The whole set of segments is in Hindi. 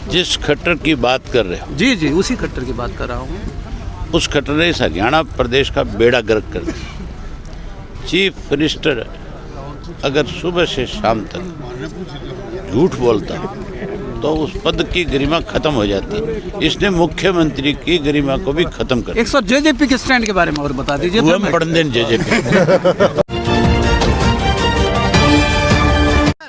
जिस खट्टर की बात कर रहे हो, जी जी उसी खट्टर की बात कर रहा हूँ। उस खट्टर ने इस हरियाणा प्रदेश का बेड़ा गर्क कर दिया। चीफ मिनिस्टर अगर सुबह से शाम तक झूठ बोलता तो उस पद की गरिमा खत्म हो जाती। इसने मुख्यमंत्री की गरिमा को भी खत्म कर दिया। एक सौ जेजेपी के स्टैंड के बारे में और बता दीजिए।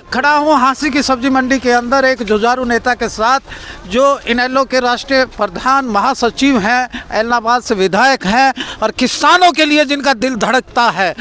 खड़ा हूँ हांसी की सब्जी मंडी के अंदर एक जुझारू नेता के साथ, जो इनेलो के राष्ट्रीय प्रधान महासचिव हैं, एलनाबाद से विधायक हैं और किसानों के लिए जिनका दिल धड़कता है।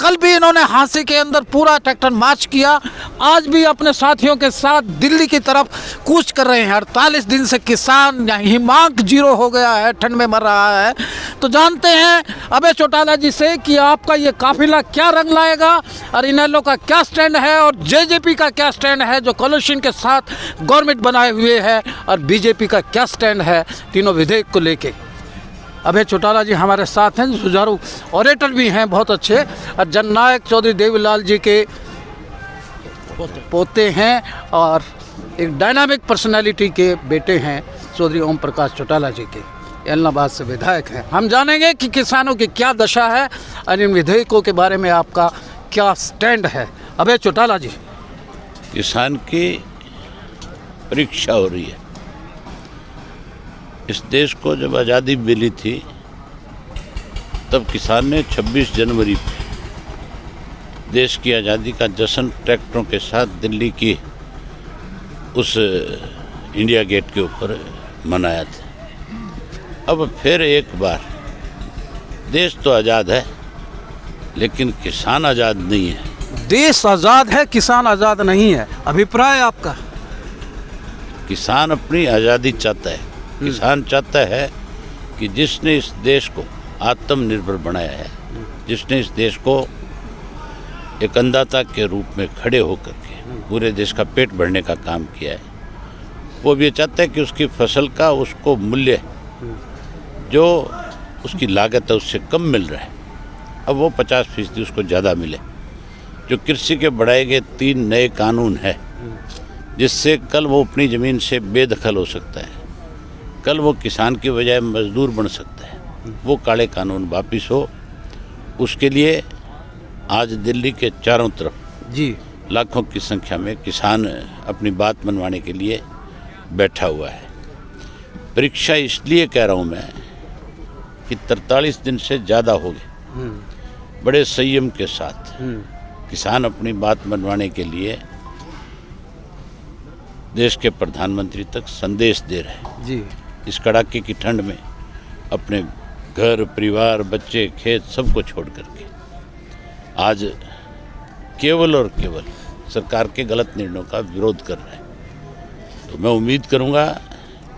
कल भी इन्होंने हांसी के अंदर पूरा ट्रैक्टर मार्च किया, आज भी अपने साथियों के साथ दिल्ली की तरफ कूच कर रहे हैं। 48 दिन से किसान हिमांक जीरो हो गया है, ठंड में मर रहा है। तो जानते हैं अभय चौटाला जी से कि आपका ये काफिला क्या रंग लाएगा और इनेलो का क्या स्टैंड है और जेजेपी का क्या स्टैंड है जो कोलिशन के साथ गवर्नमेंट बनाए हुए है, और बीजेपी का क्या स्टैंड है तीनों विधेयक को लेके। अभय चौटाला जी हमारे साथ हैं, जुझारू ऑरेटर भी हैं बहुत अच्छे, और जननायक चौधरी देवीलाल जी के पोते हैं और एक डायनामिक पर्सनालिटी के बेटे हैं चौधरी ओम प्रकाश चौटाला जी के, एलनाबाद से विधायक हैं। हम जानेंगे कि किसानों की क्या दशा है और इन विधेयकों के बारे में आपका क्या स्टैंड है। अभय चौटाला जी, किसान की परीक्षा हो रही है। इस देश को जब आज़ादी मिली थी तब किसान ने 26 जनवरी पे देश की आज़ादी का जश्न ट्रैक्टरों के साथ दिल्ली की उस इंडिया गेट के ऊपर मनाया था। अब फिर एक बार देश तो आज़ाद है लेकिन किसान आज़ाद नहीं है। देश आज़ाद है, किसान आज़ाद नहीं है, अभिप्राय आपका? किसान अपनी आज़ादी चाहता है। किसान चाहता है कि जिसने इस देश को आत्मनिर्भर बनाया है, जिसने इस देश को एक अन्नदाता के रूप में खड़े होकर के पूरे देश का पेट भरने का काम किया है, वो भी चाहता है कि उसकी फसल का उसको मूल्य जो उसकी लागत है उससे कम मिल रहा है, अब वो 50% उसको ज़्यादा मिले। जो कृषि के बढ़ाए गए 3 नए कानून हैं जिससे कल वो अपनी ज़मीन से बेदखल हो सकता है, कल वो किसान की बजाय मजदूर बन सकता है, वो काले कानून वापिस हो, उसके लिए आज दिल्ली के चारों तरफ जी लाखों की संख्या में किसान अपनी बात मनवाने के लिए बैठा हुआ है। परीक्षा इसलिए कह रहा हूँ मैं कि 43 दिन से ज़्यादा हो गए, बड़े संयम के साथ किसान अपनी बात मनवाने के लिए देश के प्रधानमंत्री तक संदेश दे रहे हैं। जी इस कड़ाके की ठंड में अपने घर परिवार बच्चे खेत सबको छोड़ करके आज केवल और केवल सरकार के गलत निर्णयों का विरोध कर रहे हैं। तो मैं उम्मीद करूंगा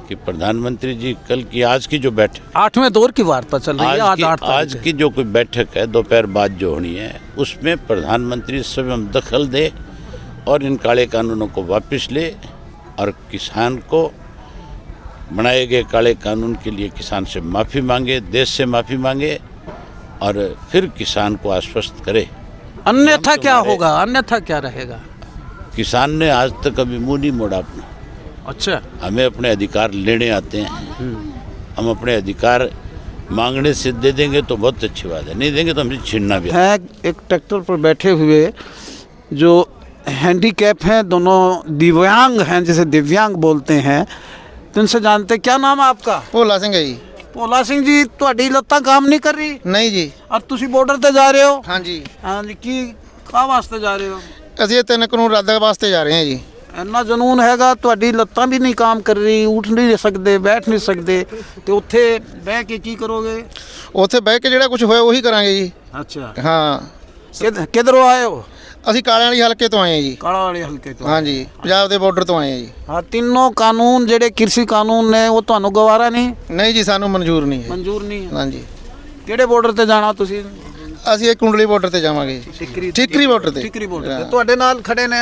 कि प्रधानमंत्री जी कल की आज की जो बैठक 8वें दौर की वार्ता चल रही है, आज की जो कोई बैठक है दोपहर बाद जो होनी है उसमें प्रधानमंत्री स्वयं दखल दे और इन काले कानूनों को वापस ले और किसान को बनाए गए काले कानून के लिए किसान से माफ़ी मांगे, देश से माफ़ी मांगे और फिर किसान को आश्वस्त करे। अन्यथा क्या होगा, अन्यथा क्या रहेगा? किसान ने आज तक अभी मुंह नहीं मोड़ा अपना। अच्छा, हमें अपने अधिकार लेने आते हैं, हम अपने अधिकार मांगने से दे देंगे तो बहुत अच्छी बात है, नहीं देंगे तो हमें छीनना भी है। एक ट्रैक्टर पर बैठे हुए जो हैंडीकैप हैं, दोनों दिव्यांग हैं, जिसे दिव्यांग बोलते हैं, तो इनसे जानते क्या नाम है आपका? भोला सिंह है जी। भोला सिंह जी, ਤੁਹਾਡੀ ਲੱਤਾਂ काम नहीं कर रही? नहीं जी। और ਤੁਸੀਂ ਬਾਰਡਰ ਤੇ ਜਾ ਰਹੇ ਹੋ? हाँ जी। हाँ जी, ਕੀ ਕਾਹ ਵਾਸਤੇ ਜਾ ਰਹੇ ਹੋ? ਅਸੀਂ 3 ਕਾਨੂੰਨ ਰੱਦ ਵਾਸਤੇ ਜਾ ਰਹੇ ਹਾਂ ਜੀ। ਇੰਨਾ ਜਨੂਨ ਹੈਗਾ, ਤੁਹਾਡੀ ਲੱਤਾਂ ਵੀ ਨਹੀਂ ਕੰਮ ਕਰ ਰਹੀ, ਉੱਠ ਨਹੀਂ ਸਕਦੇ, ਬੈਠ ਨਹੀਂ ਸਕਦੇ, ਤੇ ਉੱਥੇ ਬਹਿ ਕੇ ਕੀ ਕਰੋਗੇ? ਉੱਥੇ ਬਹਿ ਕੇ ਜਿਹੜਾ ਕੁਝ ਹੋਇਆ ਉਹੀ ਕਰਾਂਗੇ ਜੀ। ਅੱਛਾ, ਹਾਂ। ਕਿਧਰੋਂ ਆਏ ਹੋ? ਅਸੀਂ ਕਾਲਿਆਂ ਵਾਲੀ ਹਲਕੇ ਤੋਂ ਆਏ ਹਾਂ ਜੀ। ਕਾਲਾ ਵਾਲੇ ਹਲਕੇ ਤੋਂ? ਹਾਂ ਜੀ, ਪੰਜਾਬ ਦੇ ਬਾਰਡਰ ਤੋਂ ਆਏ ਹਾਂ ਜੀ। ਹਾਂ, ਤਿੰਨੋਂ ਕਾਨੂੰਨ ਜਿਹੜੇ कृषि ਕਾਨੂੰਨ ਨੇ ਉਹ ਤੁਹਾਨੂੰ ਗਵਾਰਾ ਨਹੀਂ? ਨਹੀਂ ਜੀ, ਸਾਨੂੰ ਮਨਜ਼ੂਰ ਨਹੀਂ ਹੈ। ਮਨਜ਼ੂਰ ਨਹੀਂ? ਹਾਂ ਜੀ। ਕਿਹੜੇ ਬਾਰਡਰ ਤੇ ਜਾਣਾ ਤੁਸੀਂ? ਅਸੀਂ ਇਹ ਕੁੰਡਲੀ ਬਾਰਡਰ ਤੇ ਜਾਵਾਂਗੇ। ਠੀਕਰੀ ਬਾਰਡਰ ਤੇ। ਠੀਕਰੀ ਬਾਰਡਰ ਤੇ ਤੁਹਾਡੇ ਨਾਲ ਖੜੇ ਨੇ,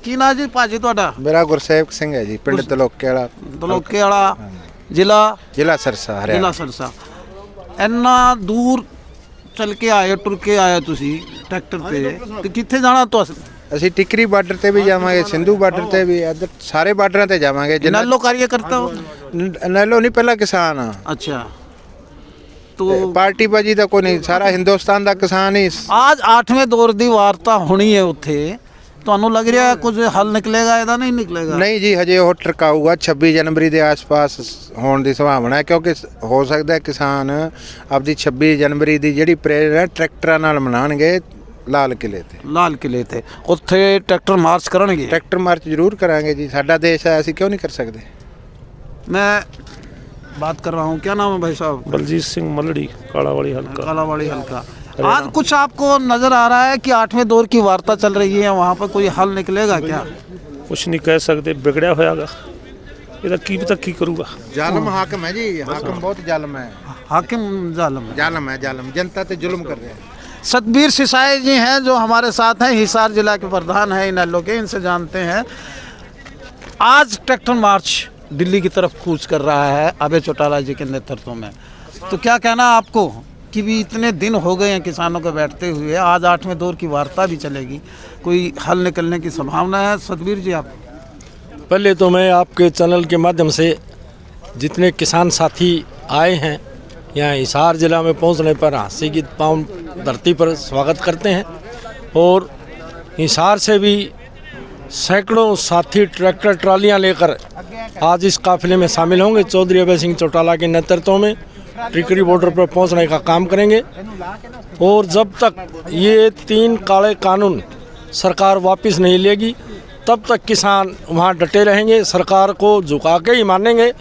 ਕੀ ਨਾਂ ਜੀ ਭਾਜੀ ਤੁਹਾਡਾ? ਮੇਰਾ ਗੁਰਸੇਵਕ ਸਿੰਘ ਹੈ ਜੀ, ਪਿੰਡ ਦਲੋਕੇ ਵਾਲਾ। ਦਲੋਕੇ ਵਾਲਾ, ਜ਼ਿਲ੍ਹਾ ਸਰਸਾ, ਹਰਿਆਣਾ। ਜ਼ਿਲ੍ਹਾ ਸਰਸਾ। ਇੰਨਾ ਦੂਰ ਚੱਲ ਕੇ ਆਏ, ਟੁਰ ਕੇ ਆਏ ਤੁਸੀਂ ਟਰੈਕਟਰ ਤੇ, ਤੇ ਕਿੱਥੇ ਜਾਣਾ ਤੁਸੀਂ? ਅਸੀਂ ਟਿਕਰੀ ਬਾਰਡਰ ਤੇ ਵੀ ਜਾਵਾਂਗੇ, ਸਿੰਧੂ ਬਾਰਡਰ ਤੇ ਵੀ, ਇੱਧਰ ਸਾਰੇ ਬਾਰਡਰਾਂ ਤੇ ਜਾਵਾਂਗੇ। इनेलो कार्यकर्ता हो? ਨੈਲੋ ਨਹੀਂ, ਪਹਿਲਾਂ ਕਿਸਾਨ ਆ। अच्छा, तो ਪਾਰਟੀ ਬਾਜੀ ਦਾ ਕੋਈ ਨਹੀਂ, ਸਾਰਾ ਹਿੰਦੁਸਤਾਨ ਦਾ ਕਿਸਾਨ ਹੀ। आज 8वें दौर ਦੀ ਵਾਰਤਾ ਹੋਣੀ ਹੈ ਉੱਥੇ, ਤੁਹਾਨੂੰ ਲੱਗ ਰਿਹਾ ਕੁਝ ਹੱਲ ਨਿਕਲੇਗਾ ਇਹਦਾ? ਨਹੀਂ ਨਿਕਲੇਗਾ? ਨਹੀਂ ਜੀ, ਹਜੇ ਉਹ ਟਰਕਾਊਗਾ 26 ਜਨਵਰੀ ਦੇ ਆਸ-ਪਾਸ ਹੋਣ ਦੀ ਸੰਭਾਵਨਾ ਹੈ, ਕਿਉਂਕਿ ਹੋ ਸਕਦਾ ਹੈ ਕਿਸਾਨ ਆਪਦੀ 26 ਜਨਵਰੀ ਦੀ ਜਿਹੜੀ ਪਰੇਡ ਹੈ ਟਰੈਕਟਰਾਂ ਨਾਲ ਮਨਾਉਣਗੇ ਲਾਲ ਕਿਲੇ ਤੇ। ਲਾਲ ਕਿਲੇ ਤੇ ਉੱਥੇ ਟਰੈਕਟਰ ਮਾਰਚ ਕਰਨਗੇ? ਟਰੈਕਟਰ ਮਾਰਚ ਜ਼ਰੂਰ ਕਰਾਂਗੇ ਜੀ, ਸਾਡਾ ਦੇਸ਼ ਹੈ, ਅਸੀਂ ਕਿਉਂ ਨਹੀਂ ਕਰ ਸਕਦੇ। मैं बात कर रहा हूँ, क्या नाम है भाई साहब? बलजीत सिंह मलड़ी, कालावाड़ी हल्का। कालावाड़ी हल्का। आज कुछ आपको नजर आ रहा है कि 8वें दौर की वार्ता चल रही है, वहाँ पर कोई हल निकलेगा क्या? कुछ नहीं कह सकते, बिगड़िया होयागा, ਇਹਦਾ ਕੀ ਪਤਾ ਕੀ ਕਰੂਗਾ। ਜ਼ਾਲਮ ਹਾਕਮ ਹੈ ਜੀ, ਹਾਕਮ ਬਹੁਤ ਜ਼ਾਲਮ ਹੈ। हाकिम जालिम है। ਜ਼ਾਲਮ ਹੈ, ਜ਼ਾਲਮ जनता पे जुल्म कर रहे हैं। सतबीर सिसाई जी हैं जो हमारे साथ हैं, हिसार जिला के प्रधान हैं इनेलो के, इनसे जानते हैं। आज ट्रैक्टर मार्च दिल्ली की तरफ कूच कर रहा है अभय चौटाला जी के नेतृत्व में, तो क्या कहना आपको कि भी इतने दिन हो गए हैं किसानों को बैठते हुए, आज 8वें दौर की वार्ता भी चलेगी, कोई हल निकलने की संभावना है? सतबीर जी आप। पहले तो मैं आपके चैनल के माध्यम से जितने किसान साथी आए हैं यहाँ हिसार ज़िला में पहुँचने पर हांसी की पाँव धरती पर स्वागत करते हैं, और हिसार से भी सैकड़ों साथी ट्रैक्टर ट्रालियाँ लेकर आज इस काफिले में शामिल होंगे। चौधरी अभय सिंह चौटाला के नेतृत्व में टिकरी बॉर्डर पर पहुंचने का काम करेंगे, और जब तक ये 3 काले कानून सरकार वापस नहीं लेगी तब तक किसान वहाँ डटे रहेंगे, सरकार को झुका के ही मानेंगे,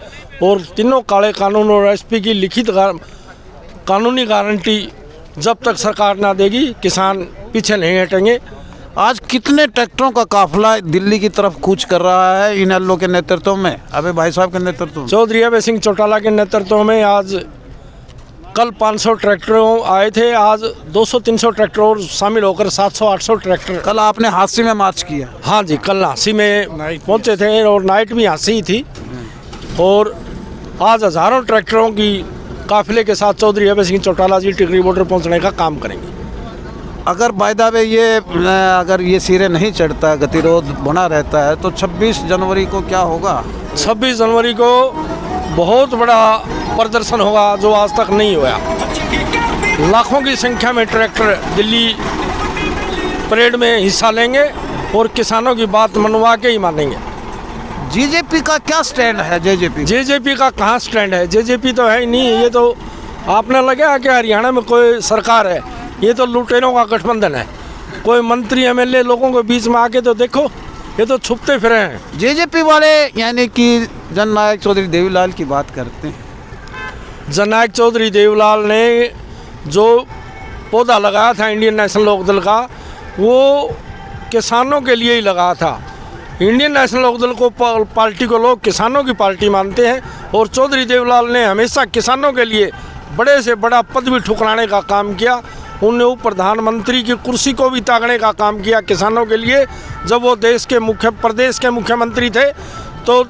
और तीनों काले कानून और एसपी की लिखित कानूनी गारंटी जब तक सरकार ना देगी किसान पीछे नहीं हटेंगे। आज कितने ट्रैक्टरों का काफिला दिल्ली की तरफ कूच कर रहा है इनेलो के नेतृत्व में, अबे भाई साहब के नेतृत्व में? चौधरी अभय सिंह चौटाला के नेतृत्व में आज कल 500 ट्रैक्टरों आए थे, आज 200-300 ट्रैक्टर और शामिल होकर 700-800 ट्रैक्टर। कल आपने हांसी में मार्च किया? हाँ जी, कल हांसी में पहुंचे थे और नाइट भी हांसी ही थी, और आज हज़ारों ट्रैक्टरों की काफिले के साथ चौधरी अभय सिंह चौटाला जी टिकरी बॉर्डर पहुंचने का काम करेंगे। अगर वायदा में ये अगर ये सिरे नहीं चढ़ता, गतिरोध बना रहता है, तो 26 जनवरी को क्या होगा? 26 जनवरी को बहुत बड़ा प्रदर्शन होगा जो आज तक नहीं हुआ। लाखों की संख्या में ट्रैक्टर दिल्ली परेड में हिस्सा लेंगे और किसानों की बात मनवा के ही मानेंगे। जेजेपी का क्या स्टैंड है? जेजेपी का कहाँ स्टैंड है? जेजेपी तो है ही नहीं, ये तो आपने लगा कि हरियाणा में कोई सरकार है, ये तो लुटेरों का गठबंधन है। कोई मंत्री एमएलए लोगों के बीच में आके तो देखो, ये तो छुपते फिरे हैं। जेजेपी वाले यानी कि जननायक चौधरी देवीलाल की बात करते हैं। जननायक चौधरी देवीलाल ने जो पौधा लगाया था इंडियन नेशनल लोकदल का, वो किसानों के लिए ही लगाया था। इंडियन नेशनल लोकदल को पार्टी को लोग किसानों की पार्टी मानते हैं, और चौधरी देवीलाल ने हमेशा किसानों के लिए बड़े से बड़ा पद भी ठुकराने का काम किया। उन्होंने वो प्रधानमंत्री की कुर्सी को भी तागने का काम किया किसानों के लिए। जब वो प्रदेश के मुख्यमंत्री थे तो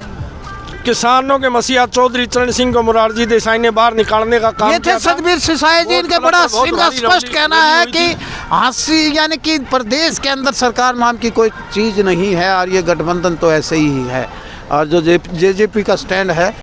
किसानों के मसीहा चौधरी चरण सिंह को मोरारजी देसाई ने बाहर निकालने का काम ये थे सतबीर सिसाई जी। इनके बड़ा इनका स्पष्ट कहना है कि हांसी यानी कि प्रदेश के अंदर सरकार नाम की कोई चीज़ नहीं है, और ये गठबंधन तो ऐसे ही है, और जो जेजेपी का स्टैंड है